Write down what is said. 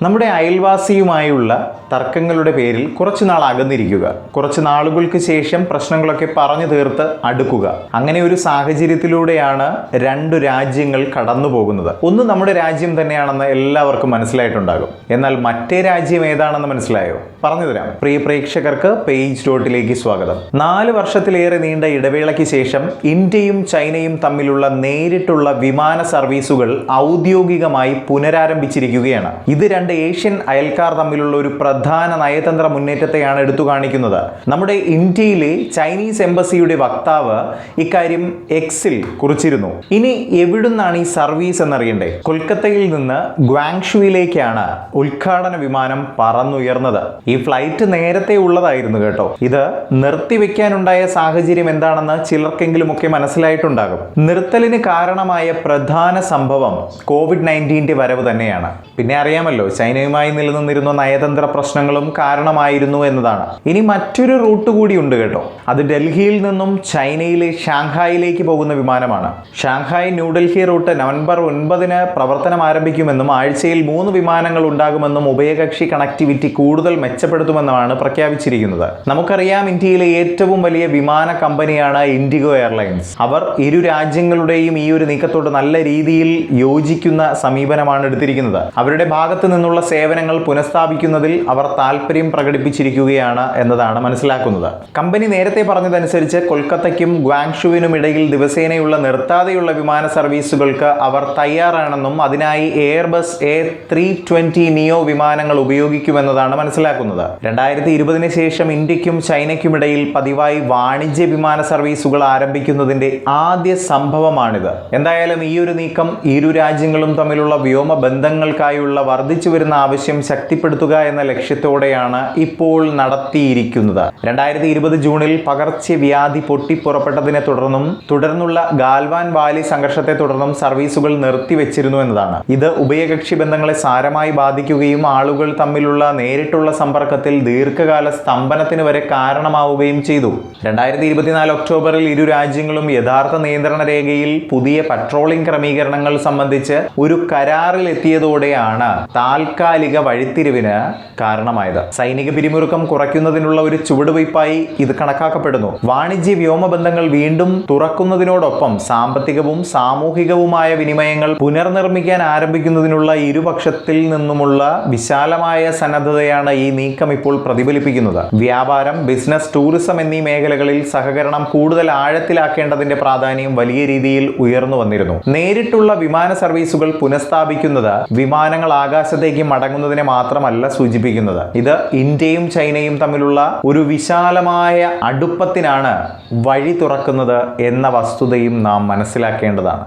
നമ്മുടെ അയൽവാസിയുമായുള്ള തർക്കങ്ങളുടെ പേരിൽ കുറച്ചുനാൾ അകന്നിരിക്കുക, കുറച്ച് നാളുകൾക്ക് ശേഷം പ്രശ്നങ്ങളൊക്കെ പറഞ്ഞു തീർത്ത് അടുക്കുക. അങ്ങനെ ഒരു സാഹചര്യത്തിലൂടെയാണ് രണ്ടു രാജ്യങ്ങൾ കടന്നു പോകുന്നത്. ഒന്ന് നമ്മുടെ രാജ്യം തന്നെയാണെന്ന് എല്ലാവർക്കും മനസ്സിലായിട്ടുണ്ടാകും. എന്നാൽ മറ്റേ രാജ്യം ഏതാണെന്ന് മനസ്സിലായോ? പറഞ്ഞു തരാം. പ്രിയ പ്രേക്ഷകർക്ക് പേജ് ഡോട്ടിലേക്ക് സ്വാഗതം. 4 വർഷത്തിലേറെ നീണ്ട ഇടവേളയ്ക്ക് ശേഷം ഇന്ത്യയും ചൈനയും തമ്മിലുള്ള നേരിട്ടുള്ള വിമാന സർവീസുകൾ ഔദ്യോഗികമായി പുനരാരംഭിച്ചിരിക്കുകയാണ്. ഇത് രണ്ട് ഏഷ്യൻ അയൽക്കാർ തമ്മിലുള്ള ഒരു പ്രധാന നയതന്ത്ര മുന്നേറ്റത്തെയാണ് എടുത്തു കാണിക്കുന്നത്. നമ്മുടെ ഇന്ത്യയിലെ ചൈനീസ് എംബസിയുടെ വക്താവ് ഇക്കാര്യം എക്സിൽ കുറിച്ചിരുന്നു. ഇനി എവിടുന്നാണ് ഈ സർവീസ് എന്നറിയണ്ടേ? കൊൽക്കത്തയിൽ നിന്ന് ഗ്വാങ്ഷുവിലേക്കാണ് ഉദ്ഘാടന വിമാനം പറന്നുയർന്നത്. ഈ ഫ്ലൈറ്റ് നേരത്തെ ഉള്ളതായിരുന്നു കേട്ടോ. ഇത് നിർത്തിവെക്കാനുണ്ടായ സാഹചര്യം എന്താണെന്ന് ചിലർക്കെങ്കിലുമൊക്കെ മനസ്സിലായിട്ടുണ്ടാകും. നിർത്തലിന് കാരണമായ പ്രധാന സംഭവം COVID-19 വരവ് തന്നെയാണ്. പിന്നെ അറിയാമല്ലോ, ചൈനയുമായി നിലനിന്നിരുന്ന നയതന്ത്ര പ്രശ്നങ്ങളും കാരണമായിരുന്നു എന്നതാണ്. ഇനി മറ്റൊരു റൂട്ട് കൂടി ഉണ്ട് കേട്ടോ. അത് ഡൽഹിയിൽ നിന്നും ചൈനയിലെ ഷാങ്ഹായിലേക്ക് പോകുന്ന വിമാനമാണ്. ഷാങ്ഹായ് ന്യൂഡൽഹി റൂട്ട് നവംബർ 9 പ്രവർത്തനം ആരംഭിക്കുമെന്നും ആഴ്ചയിൽ 3 വിമാനങ്ങൾ ഉണ്ടാകുമെന്നും ഉഭയകക്ഷി കണക്ടിവിറ്റി കൂടുതൽ മെച്ചപ്പെടുത്തുമെന്നുമാണ് പ്രഖ്യാപിച്ചിരിക്കുന്നത്. നമുക്കറിയാം, ഇന്ത്യയിലെ ഏറ്റവും വലിയ വിമാന കമ്പനിയാണ് ഇൻഡിഗോ എയർലൈൻസ്. അവർ ഇരു രാജ്യങ്ങളുടെയും ഈ ഒരു നീക്കത്തോട് നല്ല രീതിയിൽ യോജിക്കുന്ന സമീപനമാണ് എടുത്തിരിക്കുന്നത്. അവരുടെ ഭാഗത്ത് നിന്നുള്ള സേവനങ്ങൾ പുനഃസ്ഥാപിക്കുന്നതിൽ അവർ താല്പര്യം പ്രകടിപ്പിച്ചിരിക്കുകയാണ് എന്നതാണ് മനസ്സിലാക്കുന്നത്. കമ്പനി നേരത്തെ പറഞ്ഞതനുസരിച്ച് കൊൽക്കത്തയ്ക്കും ഗ്വാങ്ഷുവിനും ഇടയിൽ ദിവസേനയുള്ള നിർത്താതെയുള്ള വിമാന സർവീസുകൾക്ക് അവർ തയ്യാറാണെന്നും അതിനായി എയർബസ് A320 നിയോ വിമാനങ്ങൾ ഉപയോഗിക്കുമെന്നതാണ് മനസ്സിലാക്കുന്നത്. 2020 ശേഷം ഇന്ത്യക്കും ചൈനയ്ക്കുമിടയിൽ പതിവായി വാണിജ്യ വിമാന സർവീസുകൾ ആരംഭിക്കുന്നതിന്റെ ആദ്യ സംഭവമാണിത്. എന്തായാലും ഈ ഒരു നീക്കം ഇരു രാജ്യങ്ങളും തമ്മിലുള്ള വ്യോമ ബന്ധങ്ങൾക്കായുള്ള വർദ്ധിച്ചു വരുന്ന ആവശ്യം ശക്തിപ്പെടുത്തുക എന്ന ലക്ഷ്യത്തോടെയാണ് ഇപ്പോൾ നടത്തിയിരിക്കുന്നത്. 2020 ജൂണിൽ പകർച്ചവ്യാധി പൊട്ടിപ്പുറപ്പെട്ടതിനെ തുടർന്നുള്ള ഗാൽവാൻ വാലി സംഘർഷത്തെ തുടർന്നും സർവീസുകൾ നിർത്തിവെച്ചിരുന്നു എന്നതാണ്. ഇത് ഉഭയകക്ഷി ബന്ധങ്ങളെ സാരമായി ബാധിക്കുകയും ആളുകൾ തമ്മിലുള്ള നേരിട്ടുള്ള സമ്പർക്കത്തിൽ ദീർഘകാല സ്തംഭനത്തിന് വരെ കാരണമാവുകയും ചെയ്തു. 2024 ഒക്ടോബറിൽ ഇരു രാജ്യങ്ങളും യഥാർത്ഥ നിയന്ത്രണ രേഖയിൽ പുതിയ പട്രോളിംഗ് ക്രമീകരണങ്ങൾ സംബന്ധിച്ച് ഒരു കരാറിൽ എത്തിയതോടെയാണ് താൽക്കാലിക വഴിത്തിരിവിന് കാരണമായത്. സൈനിക പിരിമുറുക്കം കുറയ്ക്കുന്നതിനുള്ള ഒരു ചുവടുവയ്പായി ഇത് കണക്കാക്കപ്പെടുന്നു. വാണിജ്യ വ്യോമ ബന്ധങ്ങൾ വീണ്ടും തുറക്കുന്നതിനോടൊപ്പം സാമ്പത്തികവും സാമൂഹികവുമായ വിനിമയങ്ങൾ പുനർനിർമ്മിക്കാൻ ആരംഭിക്കുന്നതിനുള്ള ഇരുപക്ഷത്തിൽ നിന്നുമുള്ള വിശാലമായ സന്നദ്ധതയാണ് ഈ നീക്കം ഇപ്പോൾ പ്രതിഫലിപ്പിക്കുന്നത്. വ്യാപാരം, ബിസിനസ്, ടൂറിസം എന്നീ മേഖലകളിൽ സഹകരണം കൂടുതൽ ആഴത്തിലാക്കേണ്ടതിന്റെ പ്രാധാന്യം വലിയ രീതിയിൽ ഉയർന്നു വന്നിരുന്നു. നേരിട്ടുള്ള വിമാന സർവീസുകൾ പുനഃസ്ഥാപിക്കുന്നത് വിമാനങ്ങൾ ആകാശത്തേക്ക് മടങ്ങുന്നതിനെ മാത്രമല്ല സൂചിപ്പിക്കുന്നത്. ഇത് ഇന്ത്യയും ചൈനയും തമ്മിലുള്ള ഒരു വിശാലമായ അടുപ്പത്തിനാണ് വഴി തുറക്കുന്നത് എന്ന വസ്തുതയും നാം മനസ്സിലാക്കേണ്ടതാണ്.